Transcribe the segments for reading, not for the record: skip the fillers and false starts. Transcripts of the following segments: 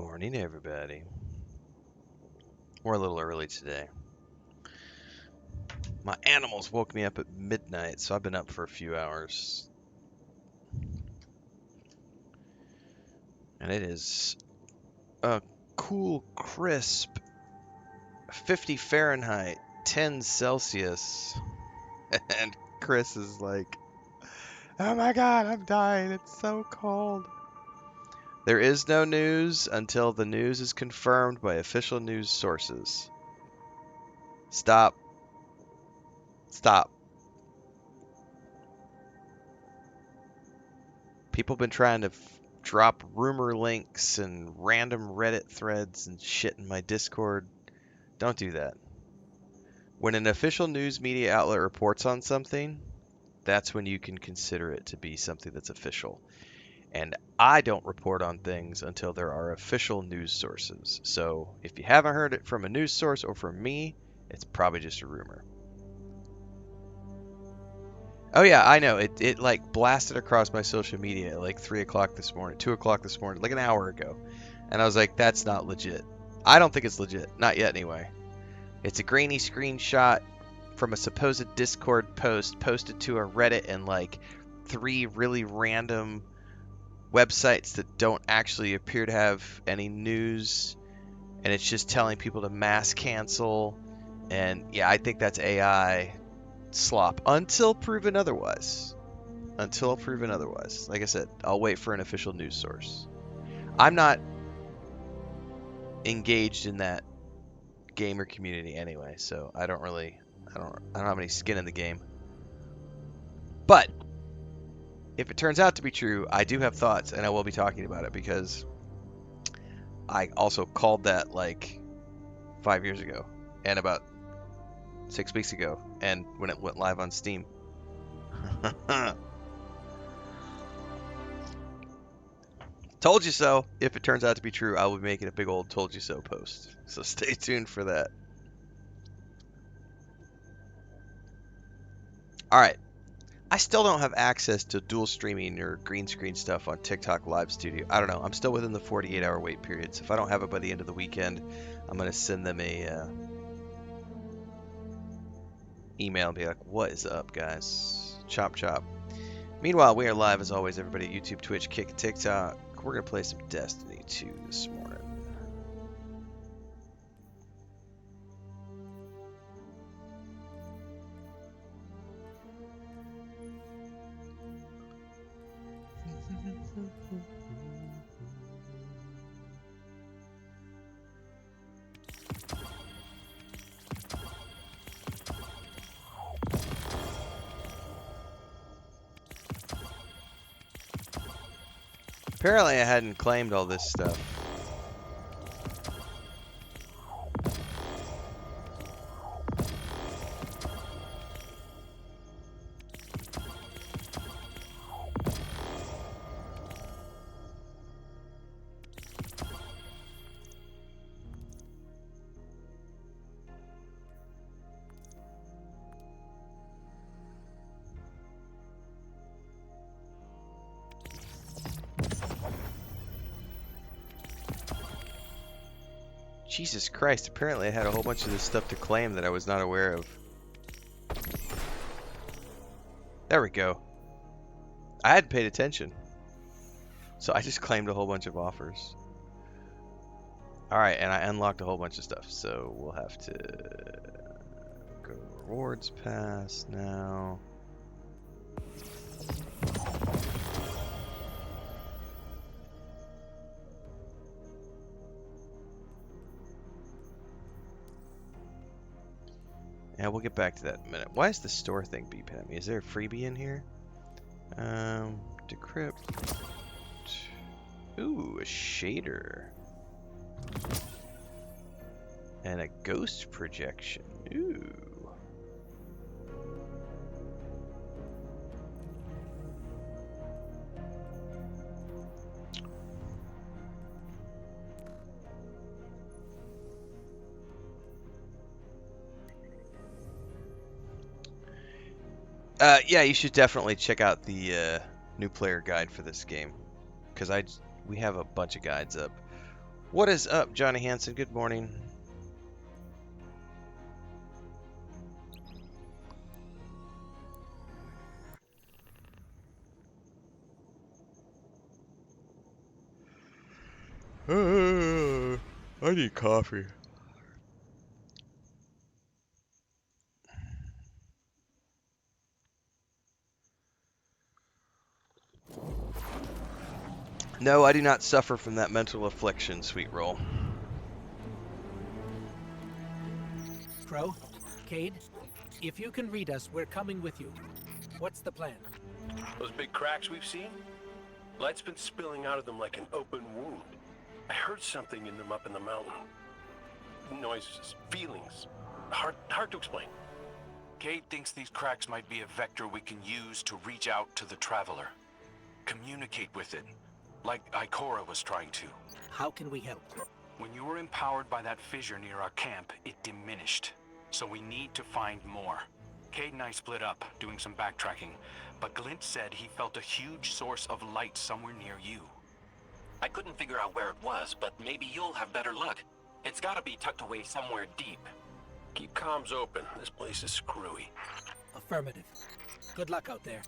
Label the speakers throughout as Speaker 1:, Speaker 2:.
Speaker 1: morning, everybody. We're a little early today. My animals woke me up at midnight, so I've been up for a few hours. And it is a cool, crisp 50 Fahrenheit, 10 Celsius. And Chris is like, oh my god, I'm dying. It's so cold. There is no news until the news is confirmed by official news sources. Stop. Stop. People have been trying to drop rumor links and random Reddit threads and shit in my Discord. Don't do that. When an official news media outlet reports on something, that's when you can consider it to be something that's official. And I don't report on things until there are official news sources. So if you haven't heard it from a news source or from me, it's probably just a rumor. Oh yeah, I know. It like blasted across my social media at like 3 o'clock this morning, 2 o'clock this morning, like an hour ago. And I was like, that's not legit. I don't think it's legit. Not yet, anyway. It's a grainy screenshot from a supposed Discord post posted to a Reddit and like 3 really random websites that don't actually appear to have any news. And it's just telling people to mass cancel. And yeah, I think that's AI slop until proven otherwise. Until proven otherwise. Like I said, I'll wait for an official news source. I'm not engaged in that gamer community anyway, so I don't have any skin in the game. But if it turns out to be true, I do have thoughts and I will be talking about it because I also called that like 5 years ago and about 6 weeks ago and when it went live on Steam. Told you so. If it turns out to be true, I will be making a big old told you so post. So stay tuned for that. Alright. I still don't have access to dual streaming or green screen stuff on TikTok Live Studio. I don't know. I'm still within the 48-hour wait period. So if I don't have it by the end of the weekend, I'm going to send them a email and be like, what is up, guys? Chop, chop. Meanwhile, we are live as always, everybody. YouTube, Twitch, Kick, TikTok. We're going to play some Destiny 2 this morning. Apparently I hadn't claimed all this stuff. Jesus Christ, apparently I had a whole bunch of this stuff to claim that I was not aware of. There we go. I hadn't paid attention. So I just claimed a whole bunch of offers. Alright, and I unlocked a whole bunch of stuff. So we'll have to go rewards pass now. Yeah, we'll get back to that in a minute. Why is the store thing beeping at me? Is there a freebie in here? Decrypt. Ooh, a shader. And a ghost projection. Ooh. Yeah, you should definitely check out the new player guide for this game, because we have a bunch of guides up. What is up, Johnny Hansen? Good morning. I need coffee. No, I do not suffer from that mental affliction, Sweet Roll.
Speaker 2: Crow, Cade, if you can read us, we're coming with you. What's the plan?
Speaker 3: Those big cracks we've seen? Light's been spilling out of them like an open wound. I heard something in them up in the mountain. Noises, feelings. Hard to explain.
Speaker 4: Cade thinks these cracks might be a vector we can use to reach out to the Traveler. Communicate with it, like Ikora was trying to.
Speaker 2: How can we help?
Speaker 4: When you were empowered by that fissure near our camp, it diminished. So we need to find more. Cade and I split up, doing some backtracking, but Glint said he felt a huge source of light somewhere near you.
Speaker 5: I couldn't figure out where it was, but maybe you'll have better luck. It's gotta be tucked away somewhere deep.
Speaker 3: Keep comms open. This place is screwy.
Speaker 2: Affirmative. Good luck out there.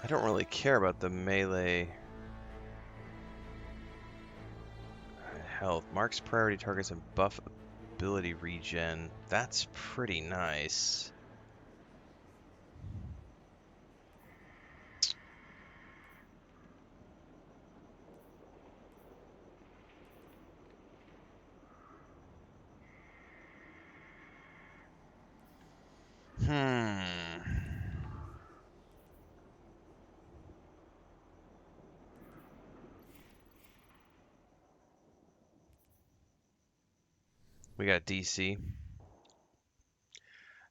Speaker 1: I don't really care about the melee health. Marks priority targets and buff ability regen. That's pretty nice. We got DC.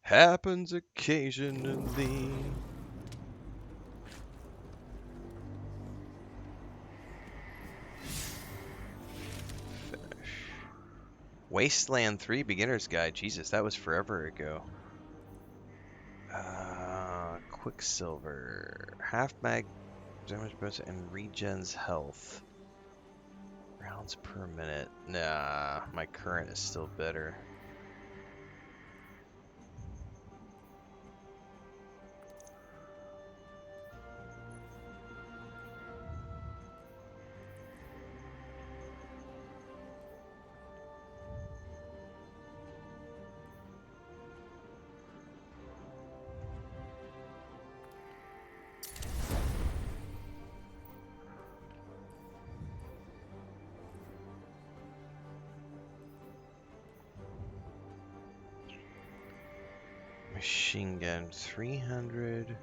Speaker 1: Happens occasionally. Finish. Wasteland 3 Beginner's Guide. Jesus, that was forever ago. Quicksilver. Half mag damage bonus and regens health. Rounds per minute. Nah, my current is still better. Machine gun 300.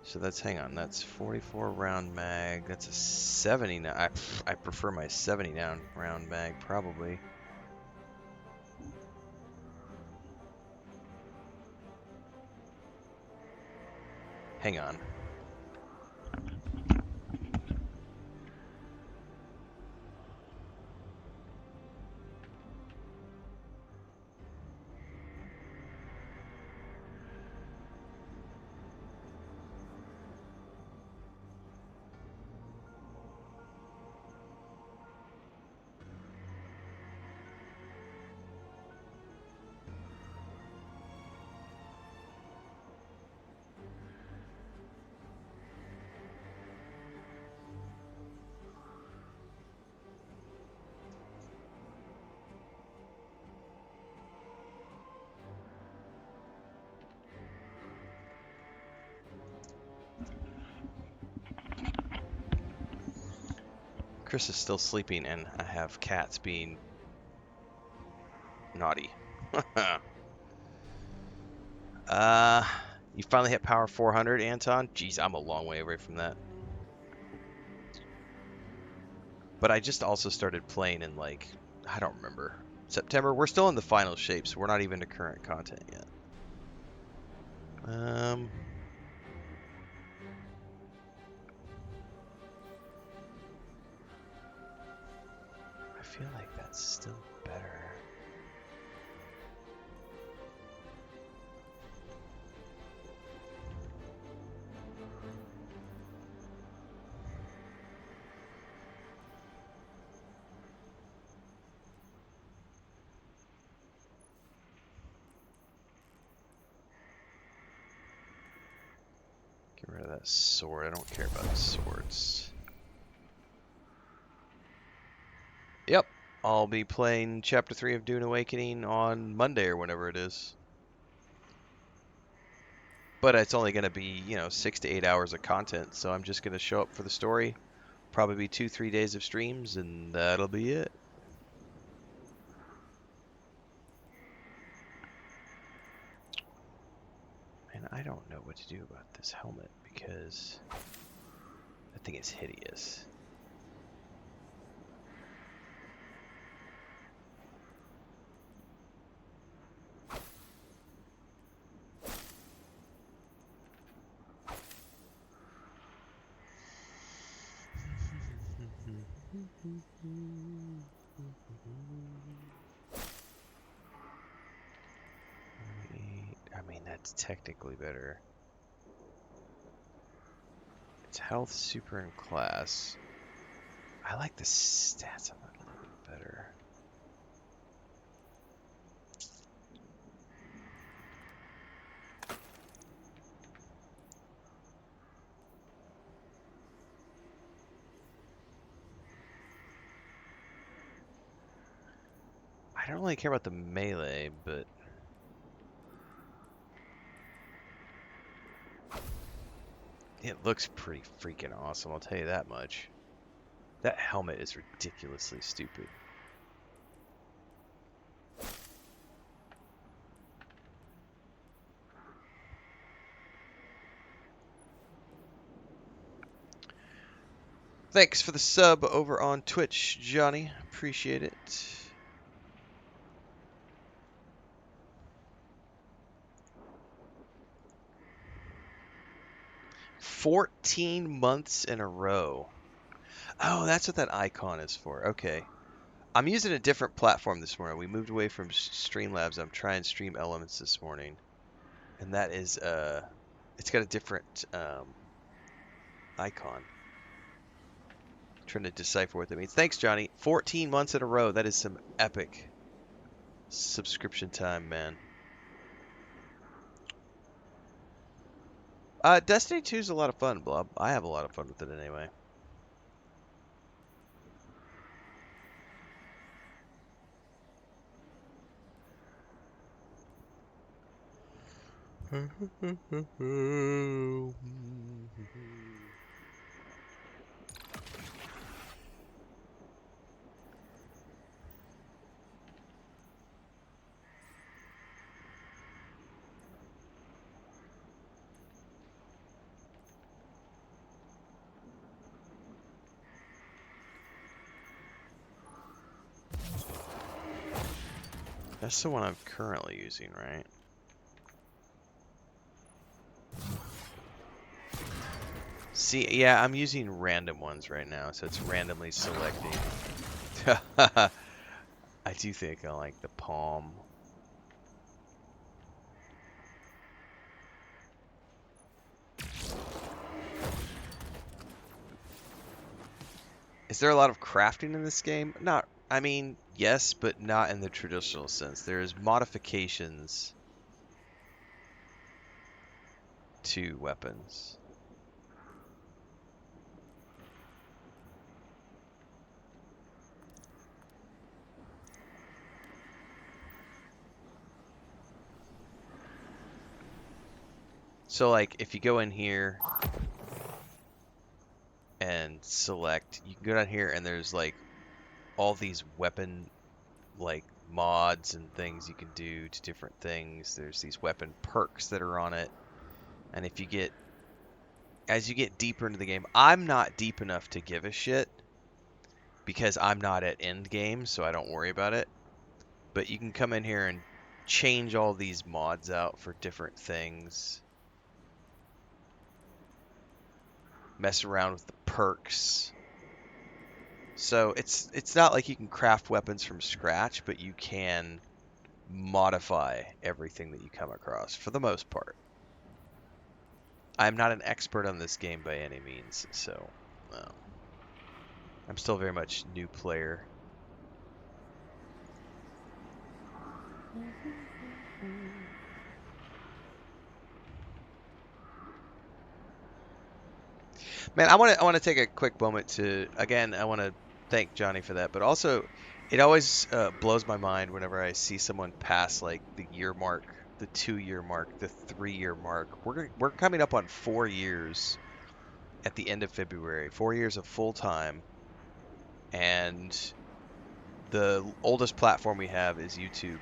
Speaker 1: So that's, hang on, that's 44 round mag. That's a 79. I prefer my 79 round mag, probably. Hang on. Chris is still sleeping, and I have cats being Naughty. uh, you finally hit power 400, Anton? Jeez, I'm a long way away from that. But I just also started playing in, like, I don't remember. September. We're still in the final shape, so we're not even to current content yet. I feel like that's still better. Get rid of that sword. I don't care about swords. Yep. I'll be playing Chapter 3 of Dune Awakening on Monday or whenever it is. But it's only going to be, 6 to 8 hours of content, so I'm just going to show up for the story. Probably be 2-3 days of streams, and that'll be it. And I don't know what to do about this helmet, because that thing is hideous. I mean, that's technically better. It's health, super, and class. I like the stats on that a little bit better. I don't really care about the melee, but it looks pretty freaking awesome, I'll tell you that much. That helmet is ridiculously stupid. Thanks for the sub over on Twitch, Johnny. Appreciate it. $14 in a row. Oh, that's what that icon is for. Okay. I'm using a different platform this morning. We moved away from Streamlabs. I'm trying Stream Elements this morning. And that is, it's got a different icon. Trying to decipher what that means. Thanks, Johnny. 14 months in a row. That is some epic subscription time, man. Destiny 2 is a lot of fun, Blob. I have a lot of fun with it anyway. That's the one I'm currently using, right? See, yeah, I'm using random ones right now, so it's randomly selecting. I do think I like the palm. Is there a lot of crafting in this game? Not, I mean, yes, but not in the traditional sense. There's modifications to weapons. So, like, if you go in here and select, you can go down here and there's, like, all these weapon, like, mods and things you can do to different things. There's these weapon perks that are on it. And as you get deeper into the game, I'm not deep enough to give a shit because I'm not at end game, so I don't worry about it. But you can come in here and change all these mods out for different things. Mess around with the perks. So it's not like you can craft weapons from scratch, but you can modify everything that you come across for the most part. I'm not an expert on this game by any means, so I'm still very much new player. Man, I want to take a quick moment to, again, I want to thank Johnny for that, but also it always blows my mind whenever I see someone pass like the year mark, the 2-year mark, the 3-year mark. We're coming up on 4 years at the end of February, 4 years of full time, and the oldest platform we have is YouTube.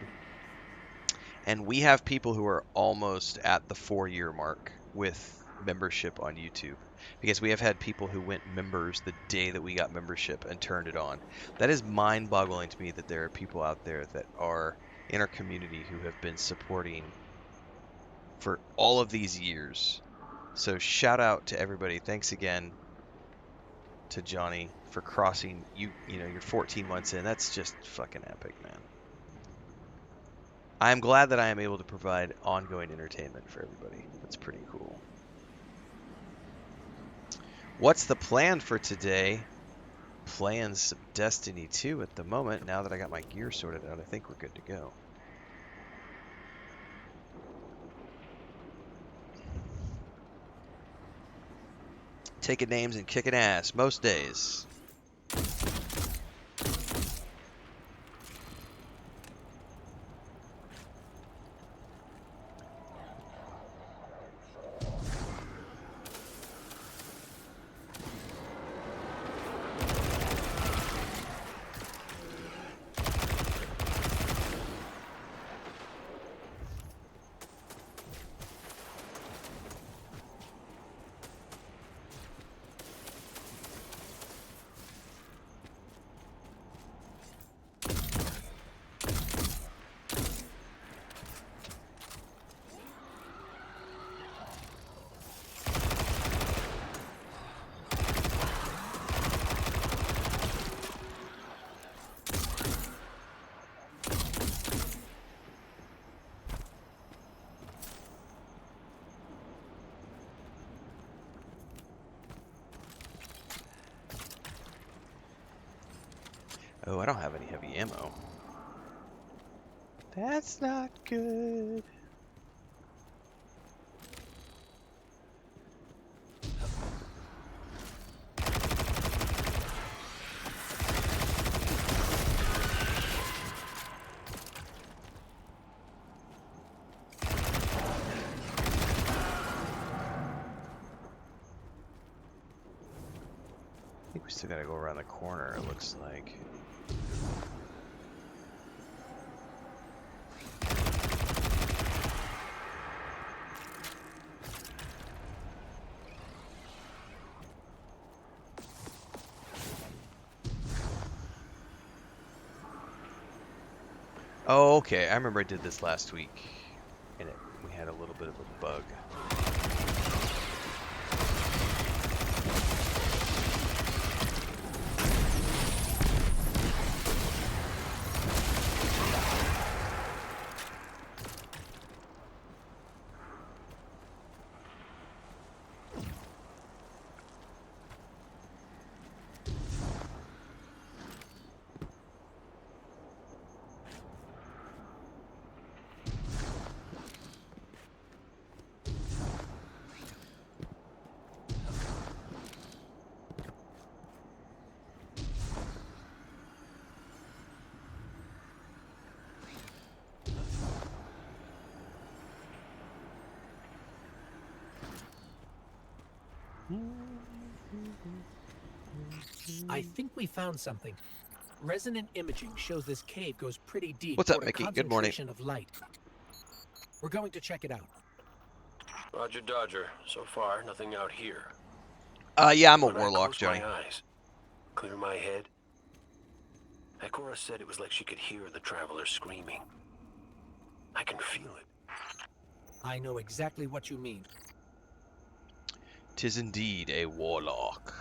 Speaker 1: And we have people who are almost at the 4-year mark with membership on YouTube, because we have had people who went members the day that we got membership and turned it on. That is mind-boggling to me that there are people out there that are in our community who have been supporting for all of these years. So shout out to everybody. Thanks again to Johnny for crossing you're 14 months in. That's just fucking epic, man. I am glad that I am able to provide ongoing entertainment for everybody. That's pretty cool. What's the plan for today? Playing some Destiny 2 at the moment. Now that I got my gear sorted out, I think we're good to go. Taking names and kicking ass most days. Oh, I don't have any heavy ammo. That's not good. I think we still gotta go around the corner, it looks like. Oh, okay. I remember I did this last week, and we had a little bit of a bug.
Speaker 2: I think we found something. Resonant imaging shows this cave goes pretty deep.
Speaker 1: What's up,
Speaker 2: toward a
Speaker 1: Mickey? Good morning.
Speaker 2: concentration of light. We're going to check it out.
Speaker 3: Roger Dodger. So far, nothing out here.
Speaker 1: Yeah, I'm a
Speaker 3: When I
Speaker 1: warlock,
Speaker 3: close
Speaker 1: Johnny.
Speaker 3: my eyes, clear my head. Ikora said it was like she could hear the travelers screaming. I can feel it.
Speaker 2: I know exactly what you mean.
Speaker 1: 'Tis indeed a warlock.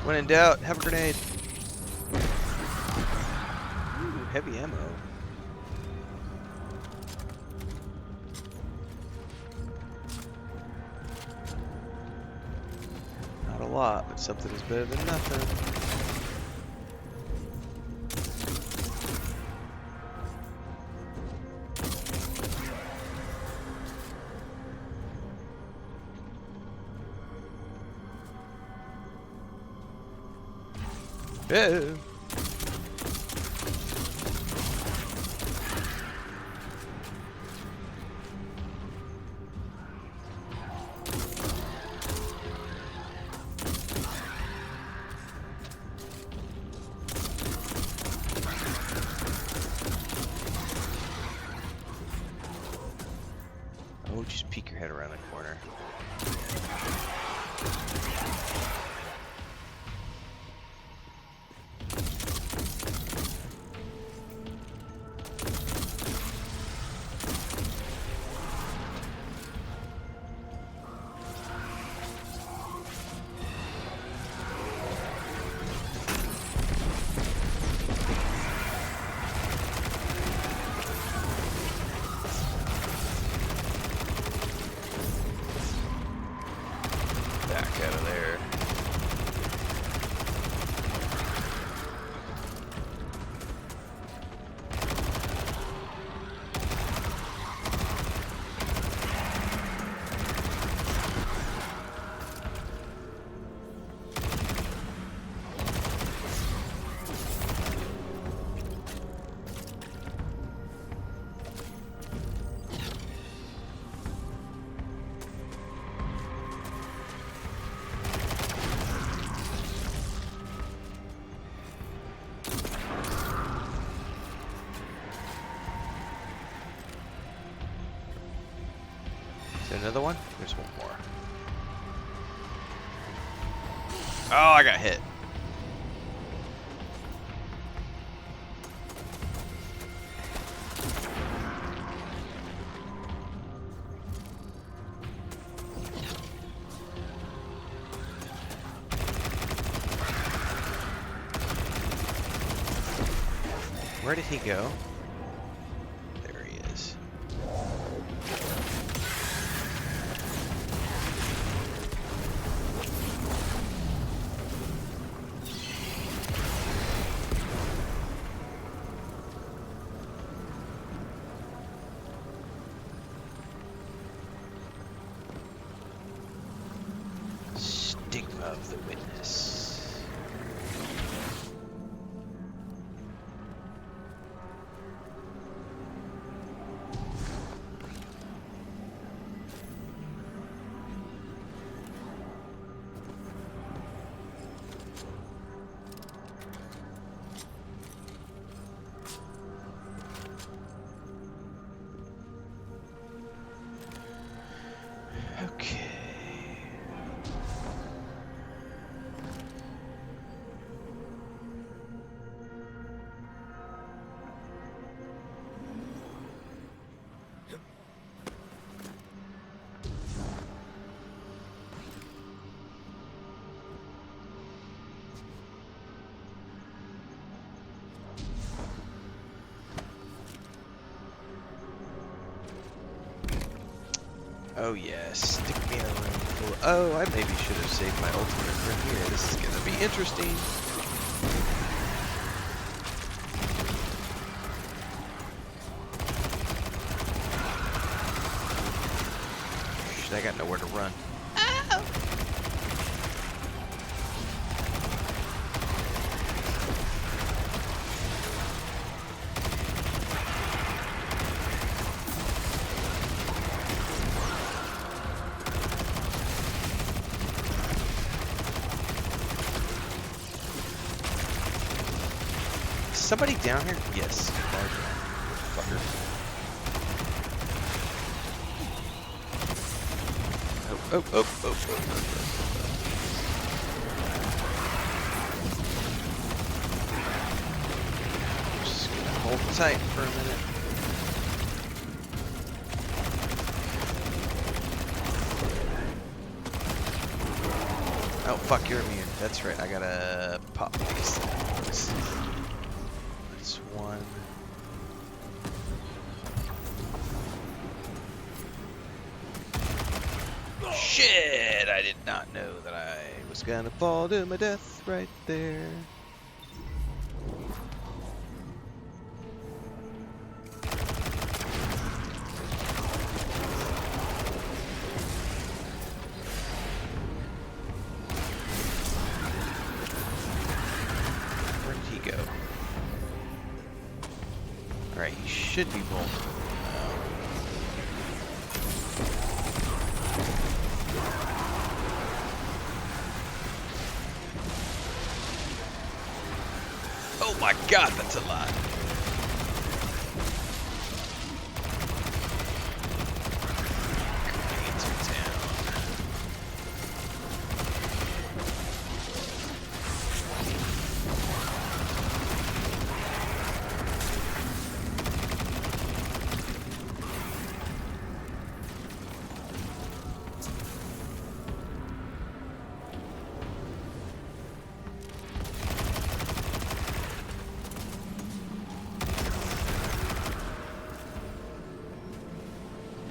Speaker 1: When in doubt, have a grenade. Ooh, heavy ammo. Not a lot, but something is better than nothing. Yeah. Oh, just peek your head around the corner. Back out of there. Is there another one? There's one more. Oh, I got hit. Where did he go? There he is. Stigma of the witness. Okay. Oh yeah, stick me in a room full of... Oh, I maybe should have saved my ultimate for here. This is gonna be interesting. Shit, I got nowhere to run. Somebody down here? Yes. Large fucker. Oh. Just gonna hold tight for a minute. Oh, fuck, you're immune. That's right, I gotta pop these things. That's one. Shit! I did not know that I was gonna fall to my death right there. Where did he go? Alright, he should be vulnerable. Oh my god, that's a lot. Grenades are down.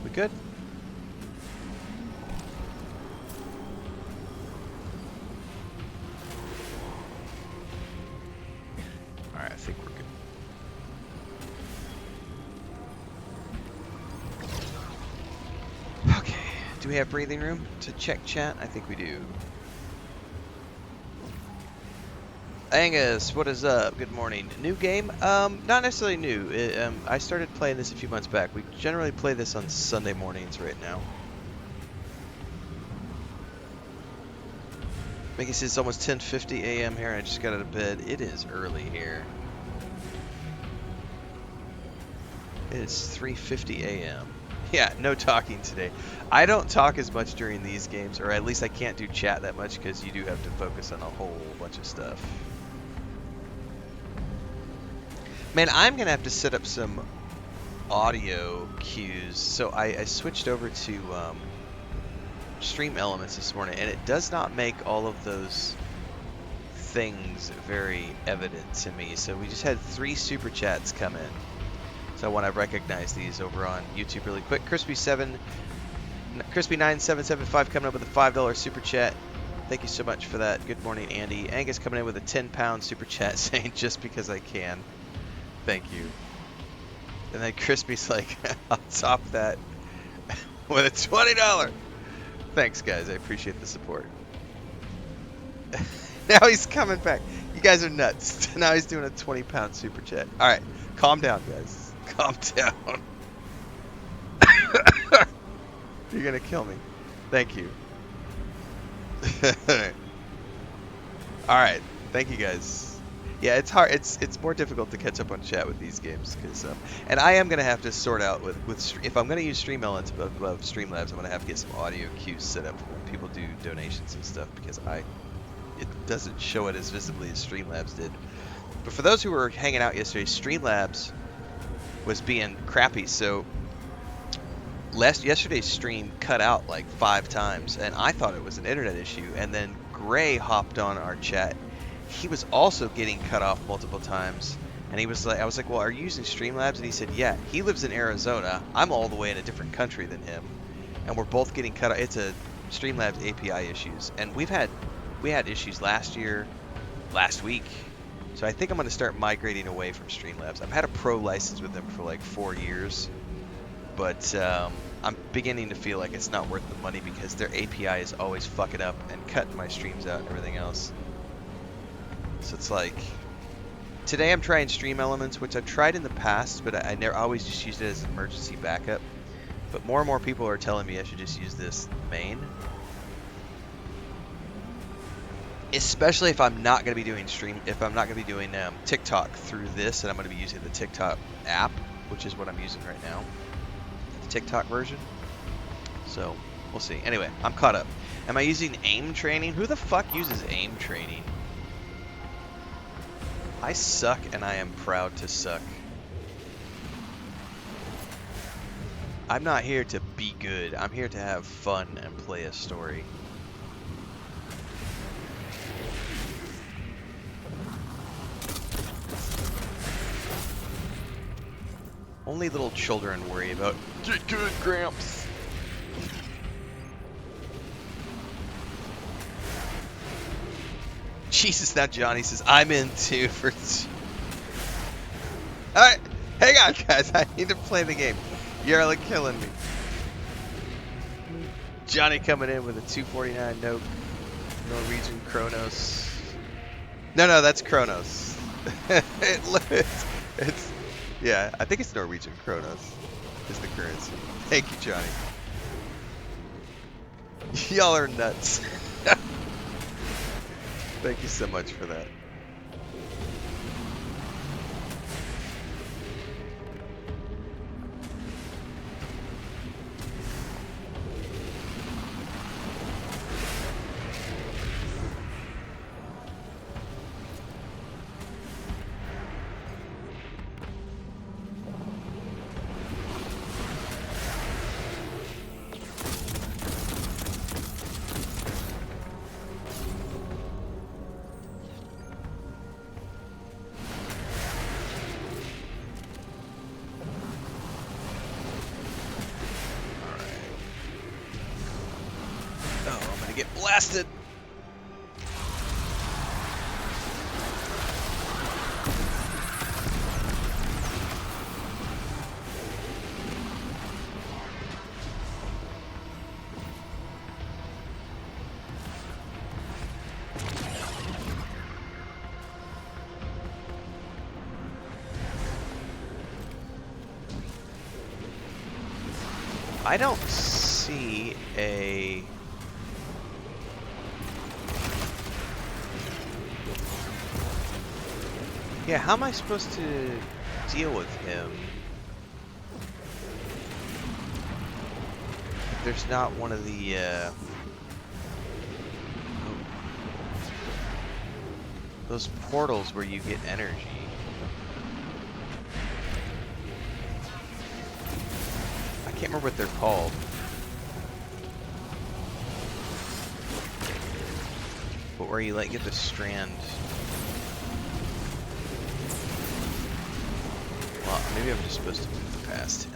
Speaker 1: We good? Alright, I think we're good. Okay, do we have breathing room to check chat? I think we do. Angus, what is up? Good morning. New game? Not necessarily new. I started playing this a few months back. We generally play this on Sunday mornings right now. Mickey says it's almost 10:50 a.m. here and I just got out of bed. It is early here. It's 3:50 a.m. Yeah, no talking today. I don't talk as much during these games, or at least I can't do chat that much because you do have to focus on a whole bunch of stuff. Man, I'm going to have to set up some audio cues. So I switched over to Stream Elements this morning, and it does not make all of those things very evident to me. So we just had 3 super chats come in. So I want to recognize these over on YouTube really quick. Crispy9775 coming up with a $5 super chat. Thank you so much for that. Good morning, Andy. Angus coming in with a 10-pound super chat saying just because I can. Thank you. And then Crispy's like, I'll top that with a $20. Thanks, guys. I appreciate the support. Now he's coming back. You guys are nuts. Now he's doing a 20-pound super chat. All right. Calm down, guys. Calm down. You're going to kill me. Thank you. All right. Thank you, guys. Yeah, it's hard. It's more difficult to catch up on chat with these games because and I am gonna have to sort out with if I'm gonna use Stream Elements above Streamlabs, I'm gonna have to get some audio cues set up when people do donations and stuff because it doesn't show it as visibly as Streamlabs did. But for those who were hanging out yesterday, Streamlabs was being crappy. So yesterday's stream cut out like 5 times, and I thought it was an internet issue. And then Gray hopped on our chat. He was also getting cut off multiple times, and he was like, I was like, well, are you using Streamlabs? And he said, yeah. He lives in Arizona. I'm all the way in a different country than him, and we're both getting cut off. It's a Streamlabs API issues, and we had issues last year, last week. So I think I'm going to start migrating away from Streamlabs. I've had a pro license with them for like 4 years, but I'm beginning to feel like it's not worth the money because their API is always fucking up and cutting my streams out and everything else. So it's like, today I'm trying Stream Elements, which I've tried in the past, but I never always just used it as an emergency backup. But more and more people are telling me I should just use this main. Especially if I'm not going to be doing TikTok through this, and I'm going to be using the TikTok app, which is what I'm using right now, the TikTok version. So we'll see. Anyway, I'm caught up. Am I using aim training? Who the fuck uses aim training? I suck, and I am proud to suck. I'm not here to be good. I'm here to have fun and play a story. Only little children worry about, get good, Gramps. Jesus, now Johnny says, I'm in too for... Alright, hang on guys, I need to play the game. You're like killing me. Johnny coming in with a 249 note. Norwegian Kronos. No, that's Kronos. it's yeah, I think it's Norwegian Kronos is the currency. Thank you, Johnny. Y'all are nuts. Thank you so much for that. Get blasted. I don't see a... Yeah, how am I supposed to deal with him if there's not one of the, those portals where you get energy? I can't remember what they're called. But where you, like, get the strand... Well, maybe I'm just supposed to move past him.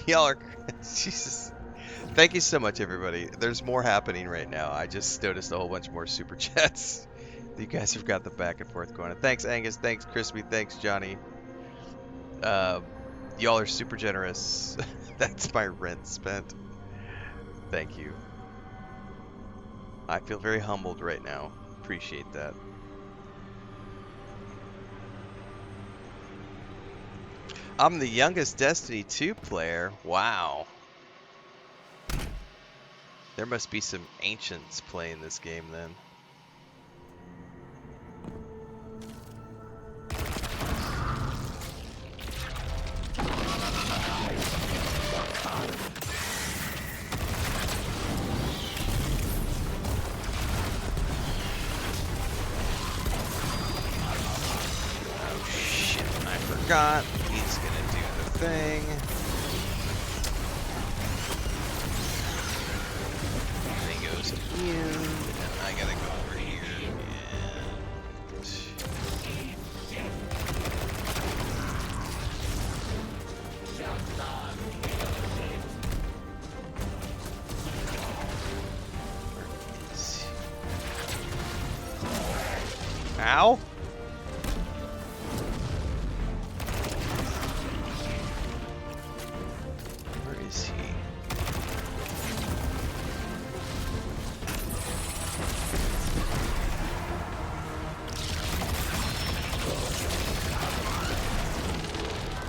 Speaker 1: Y'all are... Jesus. Thank you so much, everybody. There's more happening right now. I just noticed a whole bunch more super chats. You guys have got the back and forth going on. Thanks, Angus. Thanks, Crispy. Thanks, Johnny. Y'all are super generous. That's my rent spent. Thank you. I feel very humbled right now. Appreciate that. I'm the youngest Destiny 2 player. Wow. There must be some ancients playing this game then. forgot. He's gonna do the thing. And he goes immune, and I gotta go over here and... Where is he? Ow! Where is he?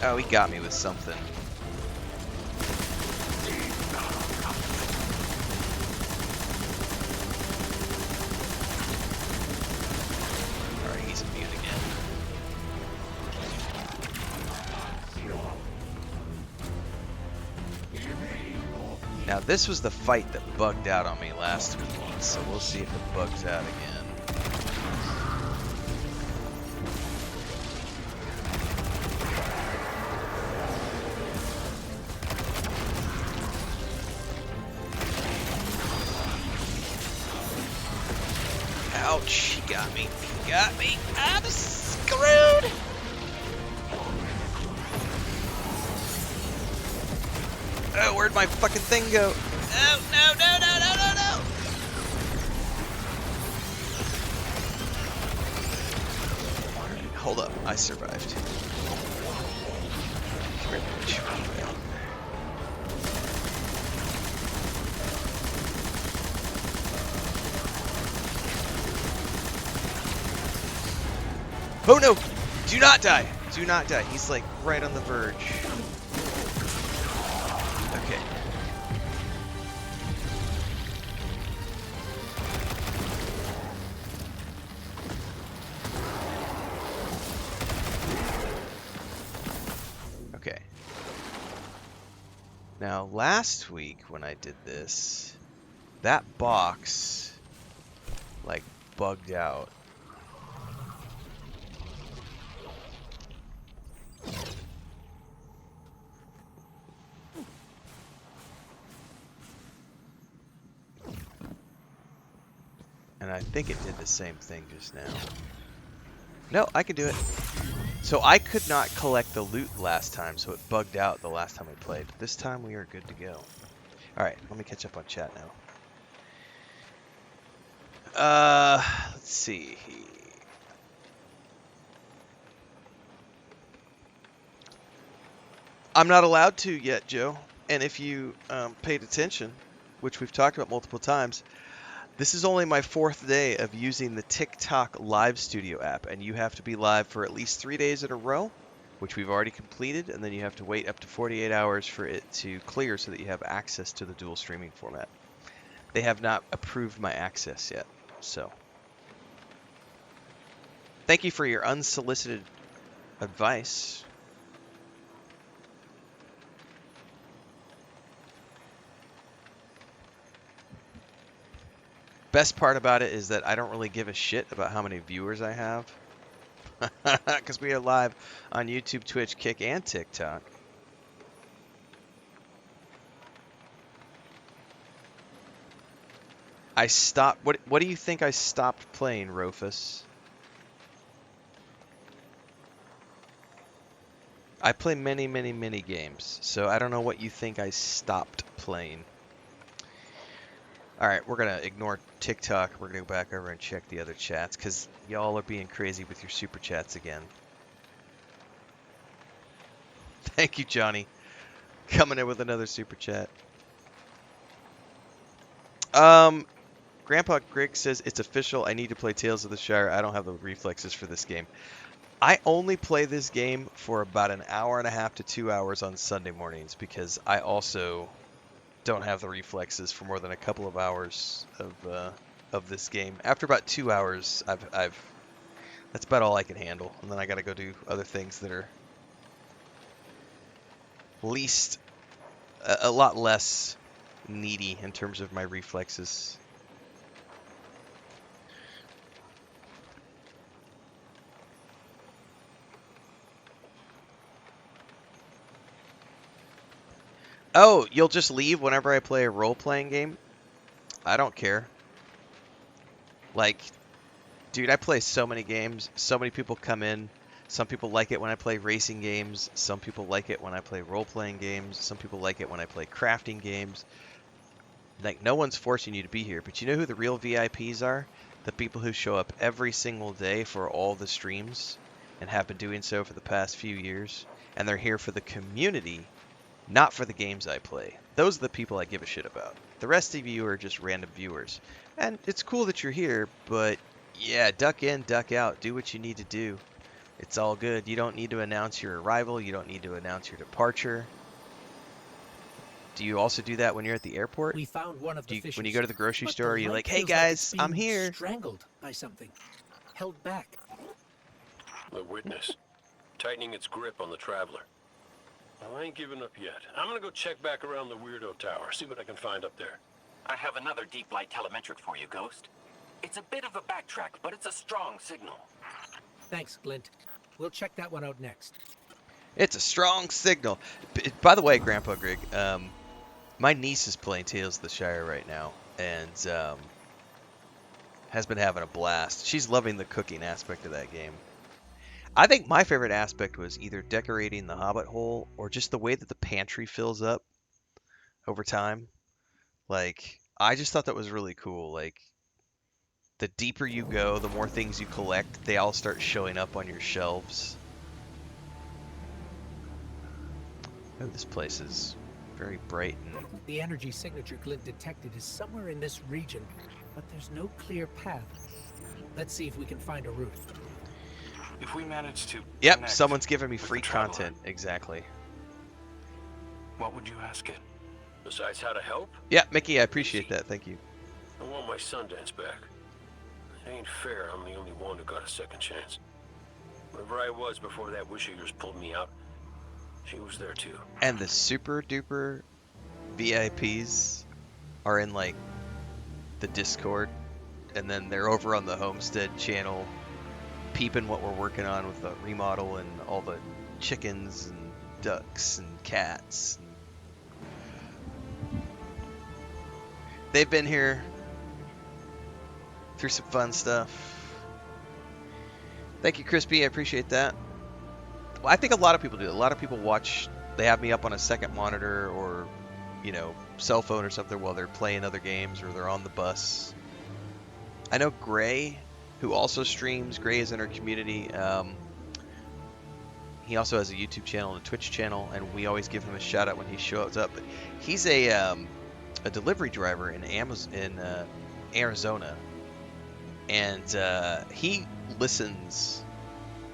Speaker 1: Oh, he got me with something. Alright, he's immune again. Now, this was the fight that bugged out on me last week, so we'll see if it bugs out again. Ouch, he got me. He got me. I'm screwed! Oh, where'd my fucking thing go? Oh, no, no, no, no, no, no! Alright, hold up. I survived. Come here, bitch. Oh no! Do not die! Do not die. He's like right on the verge. Okay. Okay. Now, last week when I did this, that box, like, bugged out. And I think it did the same thing just now. No, I can do it. So I could not collect the loot last time, so it bugged out the last time we played. This time we are good to go. Alright, let me catch up on chat now. Let's see. I'm not allowed to yet, Joe. And if you paid attention, which we've talked about multiple times, this is only my 4th day of using the TikTok Live Studio app, and you have to be live for at least 3 days in a row, which we've already completed, and then you have to wait up to 48 hours for it to clear so that you have access to the dual streaming format. They have not approved my access yet, so. Thank you for your unsolicited advice. Best part about it is that I don't really give a shit about how many viewers I have. Because we are live on YouTube, Twitch, Kick, and TikTok. I stopped... What do you think I stopped playing, Rofus? I play many, many, many games. So I don't know what you think I stopped playing. Alright, we're going to ignore TikTok. We're going to go back over and check the other chats, because y'all are being crazy with your super chats again. Thank you, Johnny. Coming in with another super chat. Grandpa Greg says, it's official. I need to play Tales of the Shire. I don't have the reflexes for this game. I only play this game for about an hour and a half to 2 hours on Sunday mornings, because I also... don't have the reflexes for more than a couple of hours of this game. After about 2 hours, I've that's about all I can handle, and then I got to go do other things that are a lot less needy in terms of my reflexes. Oh, you'll just leave whenever I play a role-playing game? I don't care. Like, dude, I play so many games. So many people come in. Some people like it when I play racing games. Some people like it when I play role-playing games. Some people like it when I play crafting games. Like, no one's forcing you to be here, but you know who the real VIPs are? The people who show up every single day for all the streams and have been doing so for the past few years. And they're here for the community, not for the games I play. Those are the people I give a shit about. The rest of you are just random viewers. And it's cool that you're here, but yeah, duck in, duck out. Do what you need to do. It's all good. You don't need to announce your arrival. You don't need to announce your departure. Do you also do that when you're at the airport?
Speaker 2: We found one of the
Speaker 1: When
Speaker 2: fishers,
Speaker 1: you go to the grocery
Speaker 2: but
Speaker 1: store,
Speaker 2: the
Speaker 1: are you
Speaker 2: light
Speaker 1: like, hey
Speaker 2: feels like it's
Speaker 1: guys, I'm
Speaker 2: being
Speaker 1: here?
Speaker 2: strangled by something, held back.
Speaker 3: The witness, tightening its grip on the traveler. Well, I ain't giving up yet. I'm gonna go check back around the weirdo tower, see what I can find up there.
Speaker 5: I have another deep light telemetric for you, Ghost. It's a bit of a backtrack, but it's a strong signal.
Speaker 2: Thanks, Glint. We'll check that one out next.
Speaker 1: It's a strong signal. By the way, Grandpa Grig, my niece is playing Tales of the Shire right now, and has been having a blast. She's loving the cooking aspect of that game. I think my favorite aspect was either decorating the Hobbit hole or just the way that the pantry fills up over time. Like, I just thought that was really cool. Like, the deeper you go, the more things you collect, they all start showing up on your shelves. Oh, this place is very bright and...
Speaker 2: The energy signature Glint detected is somewhere in this region, but there's no clear path. Let's see if we can find a route.
Speaker 4: If we manage to
Speaker 1: Yep,
Speaker 4: connect
Speaker 1: someone's giving me
Speaker 4: with
Speaker 1: free
Speaker 4: the traveler,
Speaker 1: content. Exactly.
Speaker 4: what would you ask it?
Speaker 3: Besides how to help,
Speaker 1: Yeah, Mickey, I appreciate that. Thank you.
Speaker 3: I want my Sundance back. It ain't fair I'm the only one who got a second chance. Wherever I was before that wish of yours pulled me out, she was there too.
Speaker 1: And the super duper VIPs are in, like, the Discord, and then they're over on the Homestead channel peeping what we're working on with the remodel and all the chickens and ducks and cats. They've been here through some fun stuff. Thank you, Crispy. I appreciate that. Well, I think a lot of people do. A lot of people watch. They have me up on a second monitor or, you know, cell phone or something while they're playing other games or they're on the bus. I know Gray, who also streams. Gray is in our community. He also has a YouTube channel and a Twitch channel, and we always give him a shout out when he shows up. But he's a delivery driver in Arizona, and he listens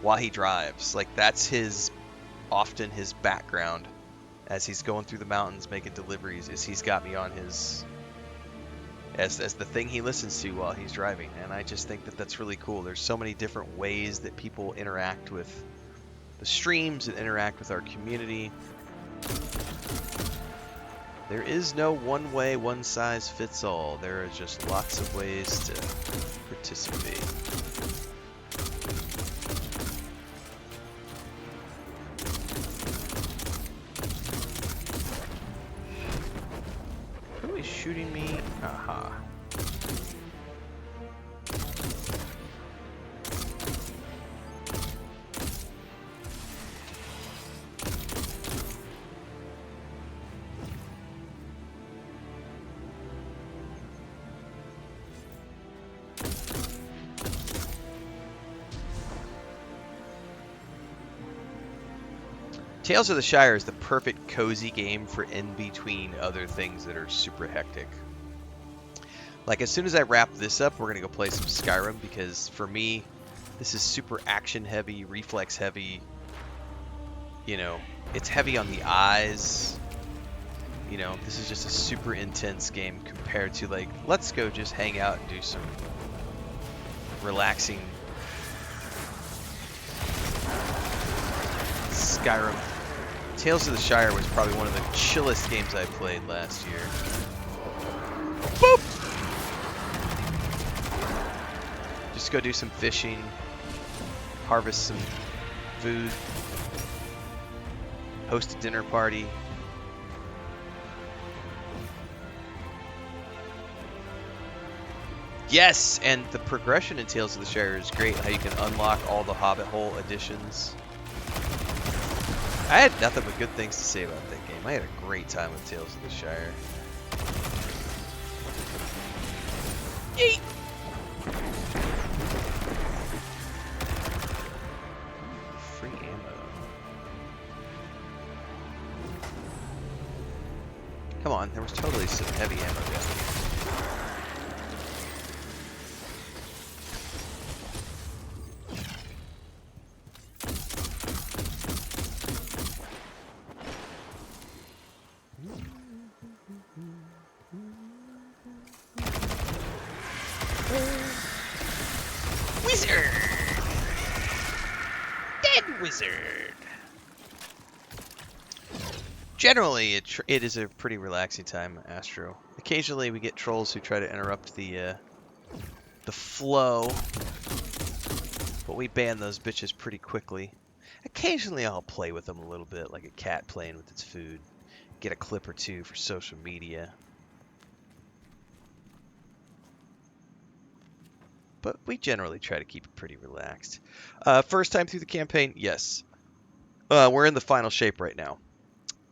Speaker 1: while he drives. Like, that's often his background as he's going through the mountains making deliveries. Is he's got me on his as the thing he listens to while he's driving, and I just think that that's really cool. There's so many different ways that people interact with the streams and interact with our community. There is no one way, one size fits all. There are just lots of ways to participate. Who is shooting me? Aha. Tales of the Shire is the perfect cozy game for in between other things that are super hectic. Like, as soon as I wrap this up, we're gonna go play some Skyrim, because for me, this is super action heavy, reflex heavy. You know, it's heavy on the eyes. You know, this is just a super intense game compared to, like, let's go just hang out and do some relaxing Skyrim. Tales of the Shire was probably one of the chillest games I played last year. Boop! Just go do some fishing, harvest some food, host a dinner party, Yes, and the progression in Tales of the Shire is great. How you can unlock all the Hobbit Hole additions. I had nothing but good things to say about that game. I had a great time with Tales of the Shire. Yeet! Free ammo. Come on, there was totally some heavy ammo down here. Wizard! Dead wizard! Generally, it is a pretty relaxing time, Astro. Occasionally, we get trolls who try to interrupt the flow, but we ban those bitches pretty quickly. Occasionally, I'll play with them a little bit, like a cat playing with its food. Get a clip or two for social media. But we generally try to keep it pretty relaxed. First time through the campaign, yes. We're in the final shape right now.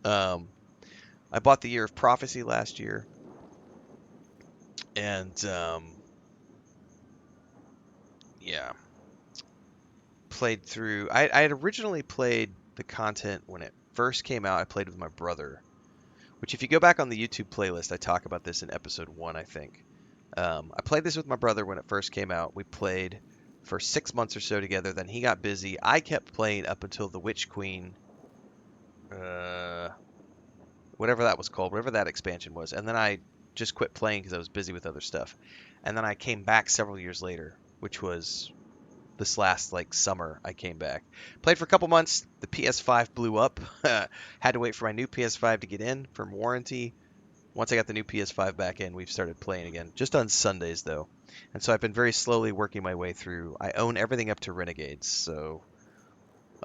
Speaker 1: I bought the Year of Prophecy last year, and yeah, played through. I had originally played the content when it first came out. I played with my brother, which if you go back on the YouTube playlist, I talk about this in episode 1, I think. I played this with my brother when it first came out. We played for 6 months or so together. Then he got busy. I kept playing up until the Witch Queen, whatever that was called, whatever that expansion was. And then I just quit playing because I was busy with other stuff. And then I came back several years later, which was this last summer. I came back, played for a couple months. The PS5 blew up. Had to wait for my new PS5 to get in from warranty. Once I got the new PS5 back in, we've started playing again, just on Sundays though. And so I've been very slowly working my way through. I own everything up to Renegades, so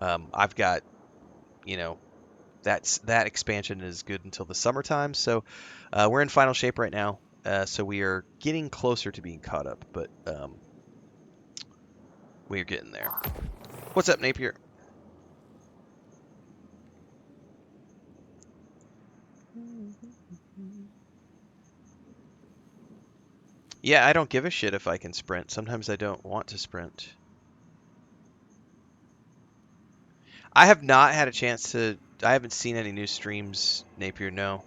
Speaker 1: I've got, that expansion is good until the summertime. So we're in final shape right now. So we are getting closer to being caught up, but we're getting there. What's up, Napier? Yeah, I don't give a shit if I can sprint. Sometimes I don't want to sprint. I have not had a chance to... I haven't seen any new streams, Napier, no.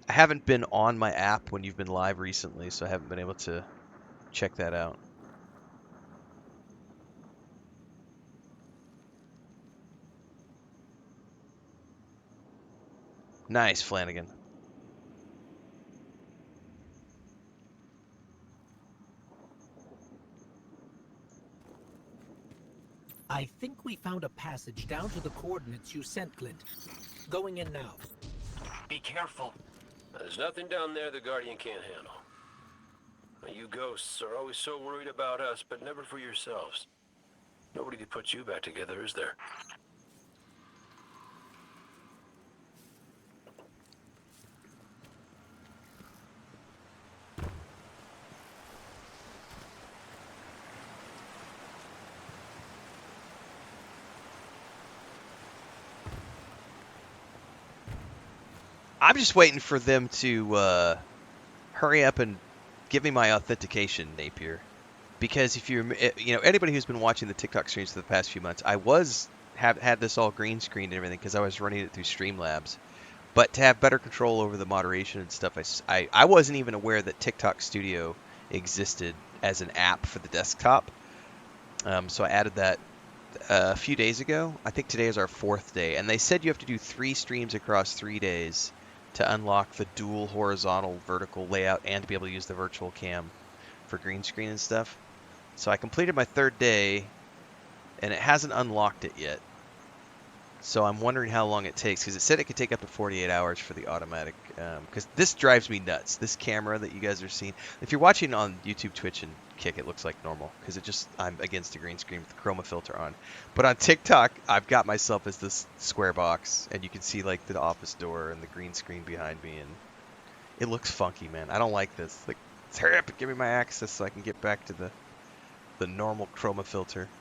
Speaker 1: I haven't been on my app when you've been live recently, so I haven't been able to check that out. Nice, Flanagan.
Speaker 2: I think we found a passage down to the coordinates you sent, Clint. Going in now.
Speaker 5: Be careful.
Speaker 3: There's nothing down there the Guardian can't handle. You ghosts are always so worried about us, but never for yourselves. Nobody to put you back together, is there?
Speaker 1: I'm just waiting for them to hurry up and give me my authentication, Napier. Because if anybody who's been watching the TikTok streams for the past few months, I had this all green screened and everything because I was running it through Streamlabs. But to have better control over the moderation and stuff, I wasn't even aware that TikTok Studio existed as an app for the desktop. So I added that a few days ago. I think today is our 4th day, and they said you have to do 3 streams across 3 days to unlock the dual horizontal vertical layout and to be able to use the virtual cam for green screen and stuff. So I completed my 3rd day, and it hasn't unlocked it yet. So I'm wondering how long it takes, because it said it could take up to 48 hours for the automatic, because this drives me nuts. This camera that you guys are seeing, if you're watching on YouTube, Twitch, and Kick, it looks like normal, because I'm against the green screen with the chroma filter on. But on TikTok, I've got myself as this square box, and you can see like the office door and the green screen behind me, and it looks funky, man. I don't like this. Like, Let's hurry up and give me my access so I can get back to the normal chroma filter.